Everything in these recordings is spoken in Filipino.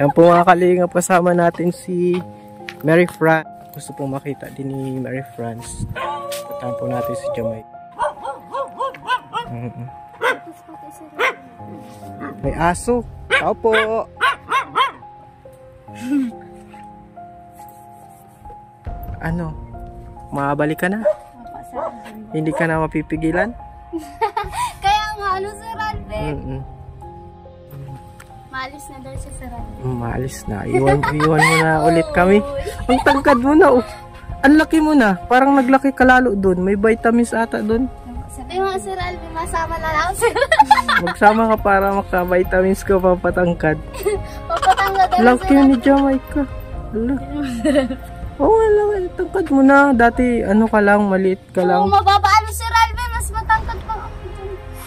Yan po mga kalingap, kasama natin si Mary Fran. Gusto pong makita din ni Mary France. Puntahan po natin si Jamaica. May aso. Tao po. Ano? Mabalik ka na? Hindi ka na mapipigilan? Kaya nga, ano Sir Alvin? Maalis na daw siya Sir Alvin. Maalis na. Iwan mo na ulit kami. Ang tangkad mo na. Oh. Ang laki mo na. Parang naglaki ka lalo doon. May vitamins ata doon. Sabi mo Sir Alvin, masama na lang Sir. Magsama ka para maka-vitamins ko papatangkad. Papatangkad ka laki ni Jamaica. Hala. Oo, ang tangkad mo na. Dati ano ka lang, maliit ka lang. Oo, mababaan Sir Alvin. Mas matangkad pa ako.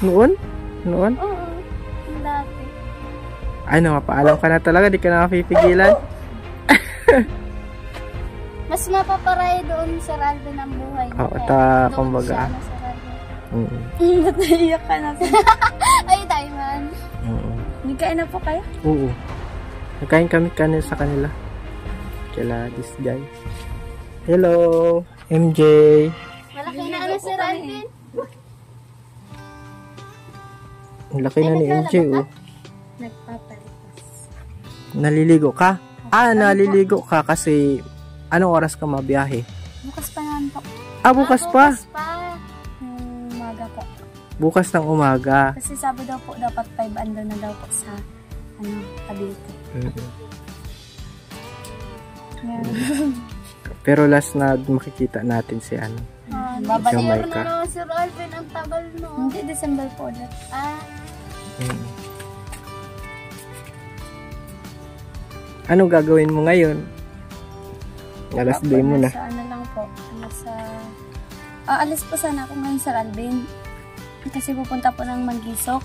Noon? Noon? Oo, dati. Ay, paalam ka na talaga. Di ka na mapipigilan. Mas mapaparay doon Sir Alvin ang buhay. Oo, kumbaga. Ba't naiyak ka na? Ay, Diamond. Nagkain na po kayo? Oo. Nagkain kami sa kanila. Kila this guy. Hello, MJ. Malaki na ano Sir Alvin? Ang laki na ni MJ, oh. Nagpapalipas. Naliligo ka? Naliligo ka kasi anong oras ka mabiyahe? Bukas pa naman po. Bukas pa? Bukas pa. Umaga po. Bukas ng umaga. Kasi sabi daw po, dapat 5 ando na daw po sa Cavite. Pero last na makikita natin si Babalik na naman Sir Alvin, ang tagal no. Hindi, December po ulit. Anong gagawin mo ngayon? Alas day mo na. Ano lang po, alis po sana ako ngayon Sir Alvin. Kasi pupunta po ng Manggisok.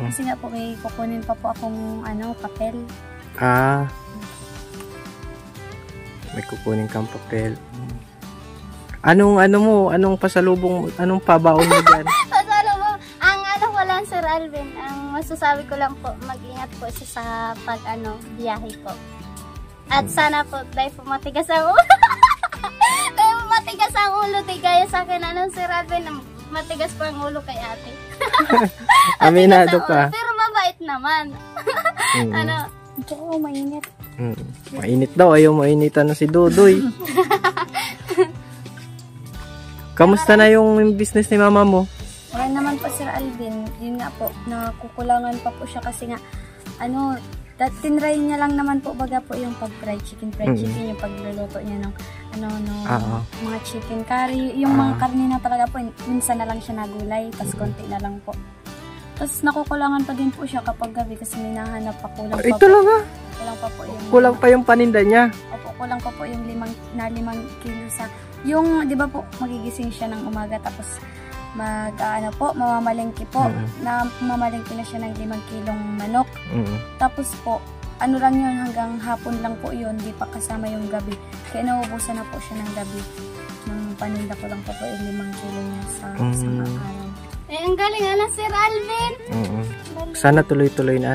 Kasi nga po kukunin pa po akong papel. May kukunin kang papel. Anong pasalubong, anong pabaon mo dyan? Pasalubong, ang ko lang Sir Alvin, ang masasabi ko lang po, mag-ingat po sa biyahe po. At sana po, dahil po matigas ang ulo. Dahil po matigas ang ulo, di kaya sa akin, Sir Alvin, matigas po ang ulo kay ate. Aminado ka. Pero mabait naman. Ito ko, mainit. Mainit daw, ayaw mainitan na si Dudoy. Kamusta na yung business ni mama mo? Wala naman po Sir Alvin, yun nga po, nakukulangan pa po siya kasi nga, tinry niya lang naman po baga po yung fried chicken, yung pagluluto niya ng mga chicken curry, yung mga karne na talaga po, minsan na lang siya nagulay, tas konti na lang po. Tapos nakukulangan pa din po siya kapag gabi kasi may nahanap pa, kulang pa po. Kulang pa po yung... Kulang pa yung paninda niya? Opo, kulang pa po yung 5 kilo sa... Yung, di ba po, magigising siya ng umaga tapos mamamalengke po. Mamalengke na siya ng 5 kilong manok. Tapos po, ano lang yun, hanggang hapon lang po yun, di pa kasama yung gabi. Kaya naubusan na po siya ng gabi. Nang paninda ko lang pa po yung 5 kilo niya sa isang araw. Ang galing Sir Alvin. Sana tuloy-tuloy na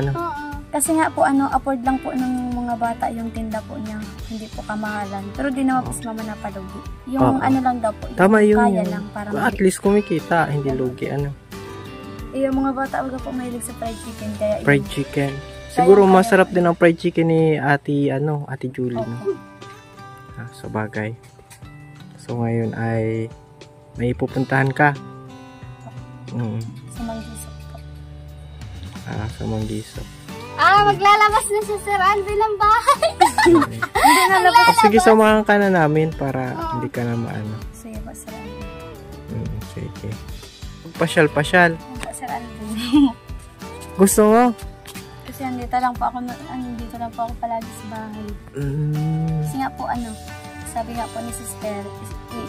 Kasi nga po afford lang po ng mga bata yung tinda po niya. Hindi po kamahalan. Pero di naman po si mama napalugi. Yung lang daw po. Tama yun. Kaya lang para at least kumikita, hindi lugi yung mga bata wag po mahilig sa fried chicken kaya fried chicken. Siguro masarap din ang fried chicken ni Ate Julie sa bagay. So ngayon ay may pupuntahan ka. Sa Manggisok po. Sa Manggisok. Maglalabas na si Sir Alvin ng bahay. Hindi na labas. Sige, samahan ka na namin para hindi ka na maano. Sige po, Sir Alvin. Sige. Pasyal-pasyal. Sir Alvin. Gusto mo? Kasi andito lang po ako palagi sa bahay. Kasi nga po sabi nga po ni sister,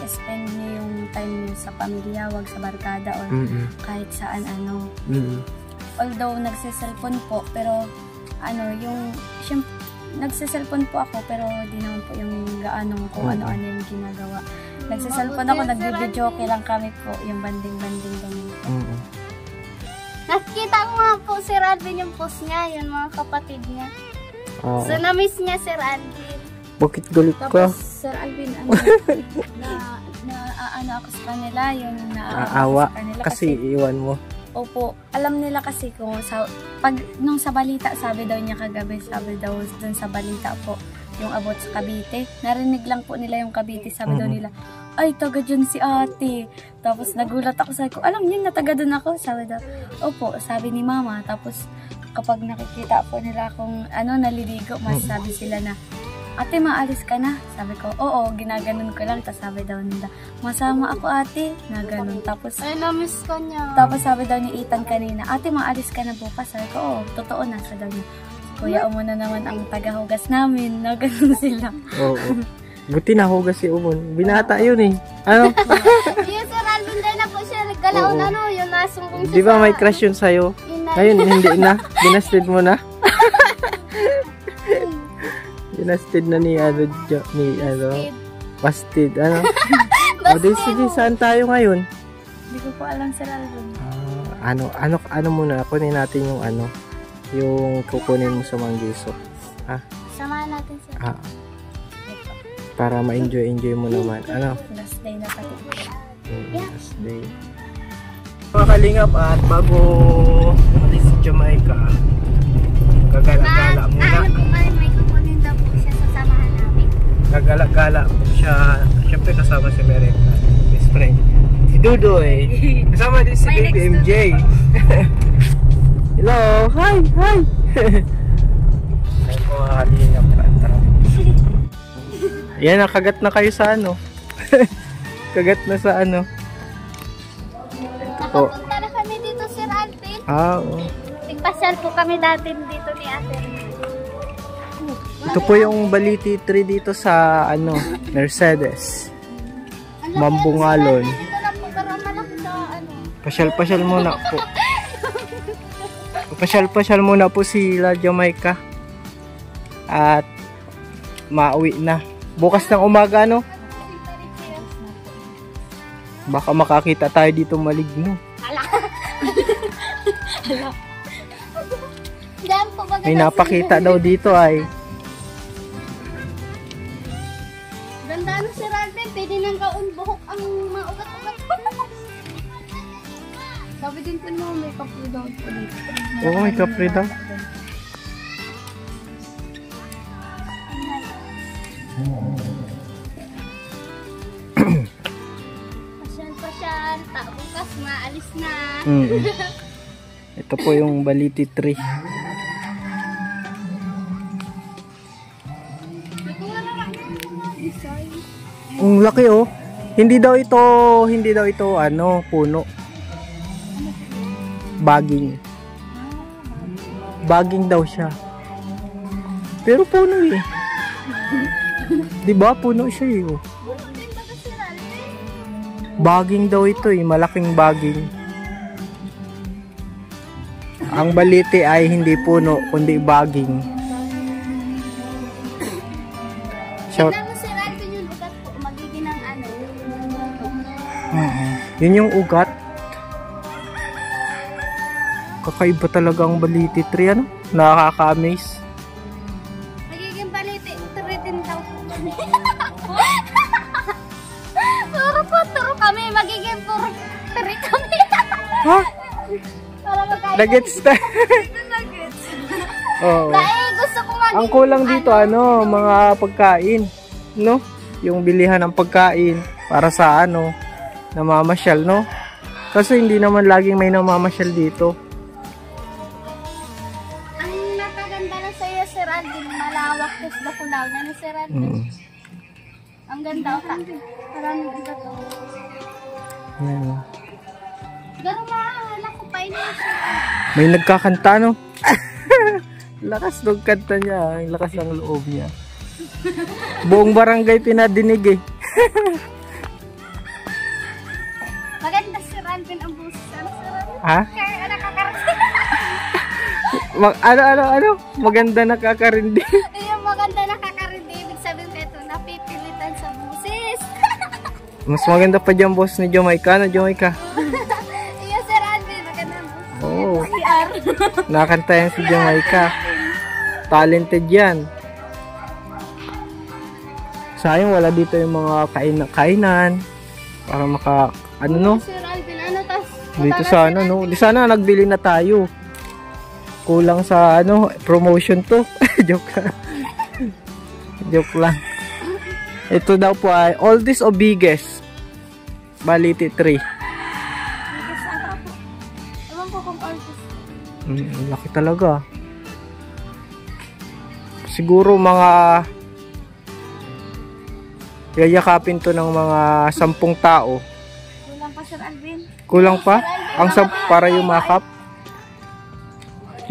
i-spend niyo yung time niyo sa pamilya, wag sa barkada or kahit saan Although nagsiselfon po, pero nagsiselfon po ako, pero di naman po yung gaano kung ano-ano yung ginagawa. Nagsiselfon ako, nag-video okay lang kami po, yung banding-banding ganun. Kita ko nga po, Sir Alvin, yung post niya, yun mga kapatid niya. Oo. So, na-miss niya, Sir Alvin. Bakit galit ka? Tapos, Sir Alvin, ano, ano ako sa kanila, yung Aawa. sa kanila. Kasi iwan mo. Opo, alam nila kasi kung nung sa balita, sabi daw niya kagabi, sabi daw dun sa balita po, yung about sa Cavite. Narinig lang po nila yung Cavite, sabi daw nila, ay, taga dyan si ate. Tapos nagulat ako, sabi ko, alam niyo na taga dun ako? Sabi daw, opo, sabi ni mama. Tapos kapag nakikita po nila kung naliligo, masasabi sila na, ate, maalis ka na? Sabi ko, oo, ginaganon ko lang. Tapos sabi daw nila, masama ako ate, na ganun. Tapos, ay, namiss ka niya. Tapos sabi daw ni Ethan kanina, ate, maalis ka na bukas? Sabi ko, oo, totoo na. Sabi daw niya, kuya, umuna naman ang tagahugas namin. Na ganun sila. Oo. Buti nahugas si Umon. Binata yun eh. Ano? Yung Sir Alvin din na po siya, nagkalaon yung nasumbong siya. Di ba may crush yun sa'yo? Ngayon, hindi na. Binasted mo na. Binasted na ni Bastid. Sige, saan tayo ngayon? Hindi ko po alam, Sir Alvin. Ano muna, kunin natin yung yung kukunin mo sa Manggiso. Samahan natin, Sir. Para ma-enjoy mo naman. Last day na pati. Last day. Mga kalingap, at bago umalis sa Jamaica, gagala-gala muna. May kukunin daw po siya sa samahan namin. Gagala-gala po siya. Siyempre kasama si Merenda, best friend. Si Dudoy. Kasama din si Baby MJ. Hello! Hi! Ay po mga kalingap. Yan, nakagat na kayo sa kagat na sa Nakapunta na kami dito, Sir Alvin. Oo. Nagpasyal po kami dati dito ni Ate. Ito po yung Baliti 3 dito sa Mercedes. Mambungalon. Dito na po, pero malaki sa Pasyal-pasyal muna po. Pasyal-pasyal muna po sila Jamaica. At mauwi na. Bukas ng umaga, baka makakita tayo dito maligno. May napakita daw dito ay. Ganda Sir Alvin, pwede nang kaunbuhok ang mga ugat-ugat. Sabi din po mo, may kapre daw dito. Oo, may kapre daw. Pasyal, bukas maalis na. Ito po yung Baliti 3. Ang laki oh. Hindi daw ito puno. Baging. Baging daw siya. Pero puno eh. Di ba puno siya eh. Oh. Baging daw ito eh, malaking baging. Ang Baliti ay hindi puno, kundi baging. Shout. Yun yung ugat. Kakaiba talaga ang Baliti 3, nakaka-amaze. Magiging Baliti 3 din daw. Puro kami, magiging puro 3 kami. Ha? Para magkain. Nuggets na. Oo. Dahil gusto ko magiging ang kulang dito, mga pagkain. No? Yung bilihan ng pagkain para sa namamasyal, no? Kasi hindi naman laging may namamasyal dito. Ang nakaganda na sa iyo, Sir Alvin, malawak tos bakulaw na Sir Alvin. Ang ganda ka. Parang ito to. Yan. Garo mahala ko pa ina. May nagkakanta, no? Lakas ng kanta niya. Ang lakas ng loob niya. Buong barangay pinadinig eh. Maganda Sir Alvin ang buses. Sir Alvin? Ha? Kaya nakakarating. Maganda nakakarindi. Yung maganda nakakakarindi. Ibig sabihin ito, napipilitan sa buses. Mas maganda pa dyan boss ni Jamaica. Jamaica? Iyo Sir Alvin, maganda ang buses. Oo. Nakanta yan si Jamaica. Talented yan. Sayang wala dito yung mga kainan para maka ano no? Sir Alvin, ano tas? Dito sana no. Di sana nagbili na tayo. Kulang sa ano promotion to. Joke lang. Joke lang. Ito daw po ay oldest o biggest. Baliti 3. Ewan ko kung oldest. Laki talaga. Siguro mga yayakapin to ng mga 10 tao. Kulang pa, Sir Alvin. Kulang pa? Ang para yumakap?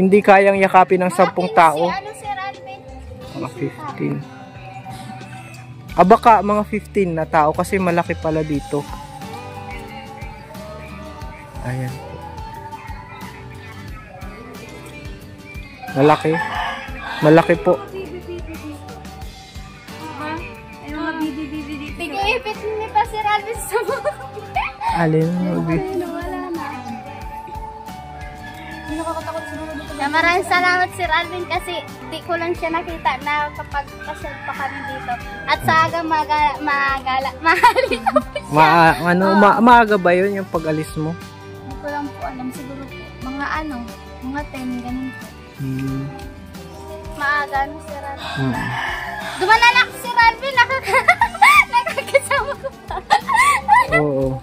Hindi kayang yakapin ng 10 tao. Ano, Sir Alvin? Mga 15. Baka mga 15 na tao kasi malaki pala dito. Ayan. Malaki. Malaki po. Ipit ni pa Sir Alvin sa mga. Alin? Wala na. Hindi nakakatakot siguro dito. Maraming salamat Sir Alvin kasi di ko lang siya nakita na kapag pasyal pa kami dito. At sa aga magala mahali na po siya. Maaga ba yun yung pag-alis mo? Hindi ko lang po alam. Siguro po. Mga 10, ganun po. Maaga no Sir Alvin. Dumanak Sir Alvin. Nakakasama ko pa. Oo.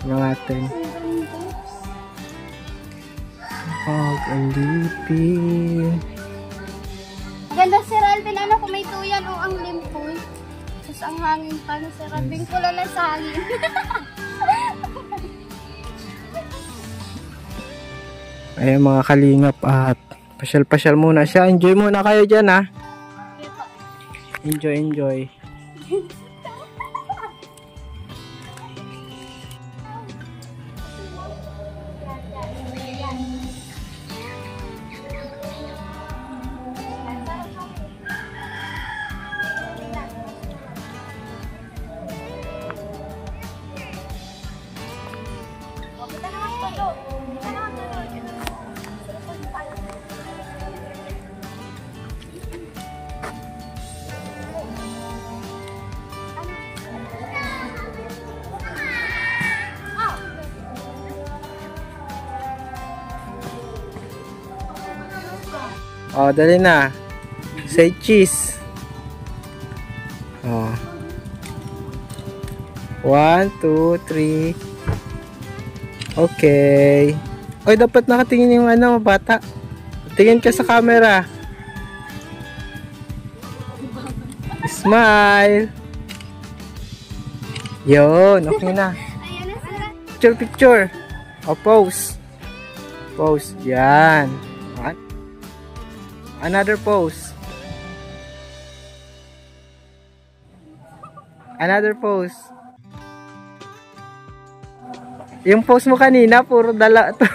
Mga 10. Pag-alipin. Maganda Sir Alvin. Ano kung may tuyan o ang limpoy. Tapos ang hangin pa no Sir Alvin. Kula lang sa hangin. Ayan mga kalingap at pasyal-pasyal muna siya. Enjoy muna kayo dyan ha. Enjoy. Oh, dali na. Say cheese. Oh. 1, 2, 3. Okay. Oy, dapat nakatingin yung ano, bata. Tingin ka sa camera. Smile. Yun, okay na. Picture. O, pose. Pose. Yan. Another pose. Another pose. Yung pose mo kanina, puro dala to.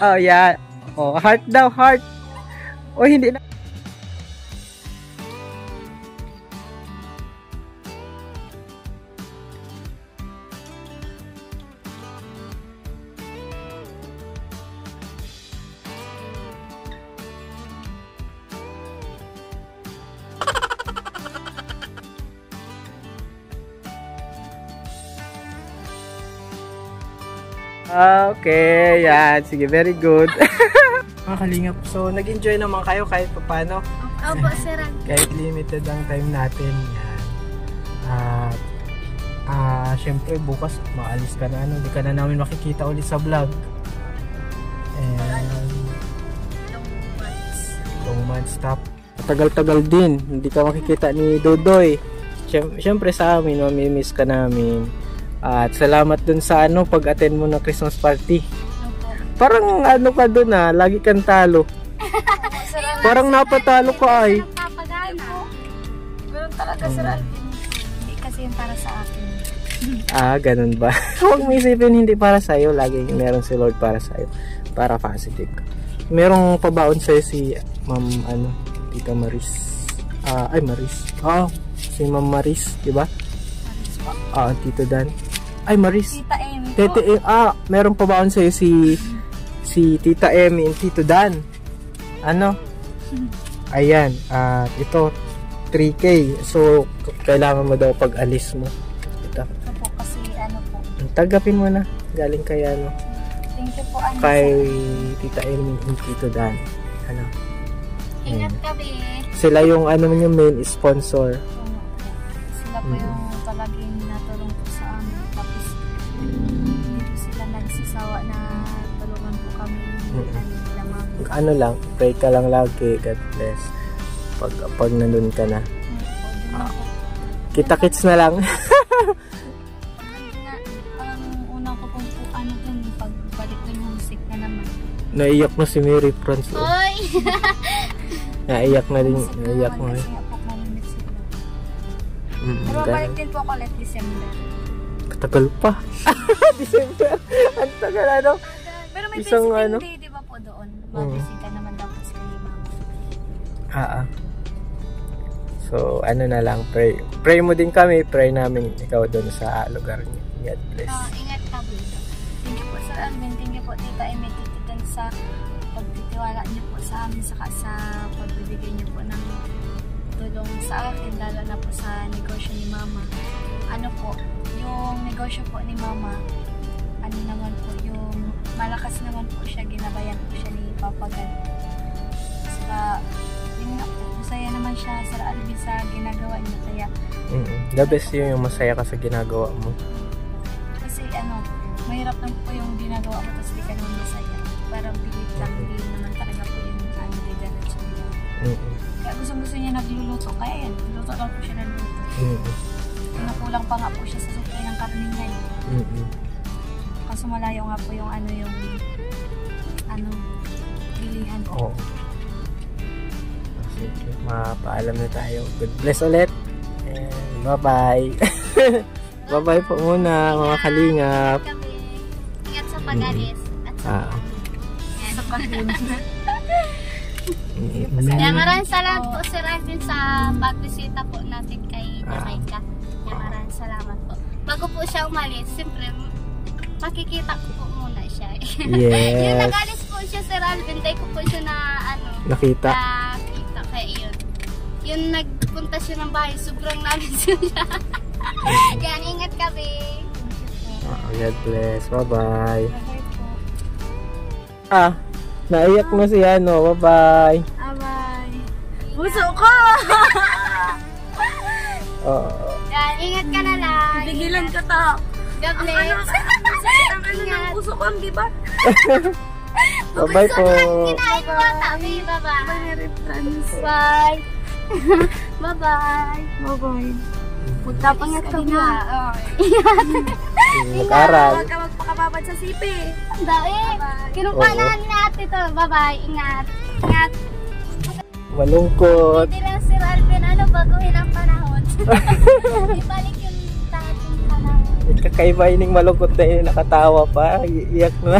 Oh, yeah. Oh, heart daw, heart. Oh, hindi na. Okay, yan. Sige, very good. Mga kalingap, so nag-enjoy naman kayo kahit paano. Opo, Sir. Kahit limited ang time natin. Yan. Syempre, bukas maalis ka na. Hindi ka na namin makikita ulit sa vlog. And long months stop. Tagal-tagal din. Hindi ka makikita ni Dodoy. Syempre sa amin, mamimiss ka namin. At salamat dun sa pag-attend mo ng Christmas party. Parang ka dun lagi kang talo. Parang napatalo ka ay. Ganun talaga Sir Alvin. Hindi kasi yung para sa akin. Ganun ba? Huwag mo isipin hindi para sa'yo. Lagi meron si Lord para sa'yo. Para positive ka. Merong pabaon sa'yo si Ma'am Tita Maris. Maris. Si Ma'am Maris, diba? Tito Dan. Ay, Maris. Tita M. Tete M. Meron pabaon sa'yo si si Tita Emmy and Tito Dan. Ano? Ayan, at ito 3K. So kailangan mo daw pag alis mo. Ito. Ito po kasi ano po. Tagapin mo na. Galing kay ano? Thank you po, ano, Kay sir. Tita Emmy and Tito Dan. Ano? Ingat kami. Sila yung ano yung main sponsor. Sila po yung palaging natulong po sa amin. Tapos hindi po sila nagsisawa na tulungan po kami. Ano lang, pray ka lang lagi. God bless. Pag nandun ka na. Kita-kits na lang. Ang unang ko pong po ano dun, pagbalik dun homesick na naman. Naiyak na si Mary Franz. Oy! Naiyak na din. Naiyak na rin. Kasi nga po malimit sila. Pero babalik din po ako ulit December. Katagal pa. December. Ang tagal ano. Pero may Isang visiting ano? day, di ba po doon? Mabisita naman daw po sila ni Mama. So, ano na lang, pray. Pray mo din kami, pray namin ikaw doon sa lugar niyo. God bless. Ingat ka, Budo. Thank you po, Sir Alvin. Thank you po, Tita Emmy, Tito Dan, sa pagtitiwala niyo po sa amin, saka sa pagbibigay niyo po ng tulong sa akin, lalo na po sa negosyo ni Mama. Ano po, yung negosyo po ni Mama, ano naman po, yung malakas naman po siya, ginabayan po siya ni Papa God. Saka, yun nga po, masaya naman siya, Sir Alvin, sa ginagawa niya. Kaya, The best yung masaya ka sa ginagawa mo. kasi ano, mahirap lang po yung ginagawa mo tapos di ka naman masaya. Parang believe lang, hindi naman talaga po yung ano, diretso niya. Kaya gusto niya nagluluto. Kaya yan, luto lang po siya ng luto. Nakulang pa nga po siya sa supply ng karne niya. Kaso malayo nga po yung ano, yung ano, bilihan po. Oo. Sige, mapaalam na tayo. God bless ulit. And bye-bye. Bye-bye po muna, mga kalingap. Kami, ingat sa pag-alis. At sa Kaya maraming salamat po, Sir Alvin, sa pagbisita po natin kay Jamaica. Kaya maraming salamat po. Bago po siya umalis, siyempre, makikita ko po muna siya. Yes. Yung nag-alis po siya, Sir Alvin, tayo ko po siya na, ano, Nakita. nakita. Kaya yun. Yung nagpunta siya ng bahay, sobrang namin siya. Yan, ingat kami. God bless. Bye-bye. Naiyak na si ano. Bye-bye. Bye-bye. Puso ko! Yan, ingat ka na lang. Pigilan ka to. God bless. Ang ano ng puso ko, di ba? Bye-bye po. Kinain mo ata. Bye-bye. Bye. Bye-bye. Bye-bye. Tapos ka na. Mag-aral. Huwag ka magpakababad sa sipi. Ang dami. Kinumpanan natin ito. Bye-bye. Ingat. Ingat. Malungkot. Hindi lang, Sir Alvin, baguhin ang panahon. Ibalik yung dating panahon. Kakaiba yun yung malungkot na yun. Nakatawa pa. Iiyak na.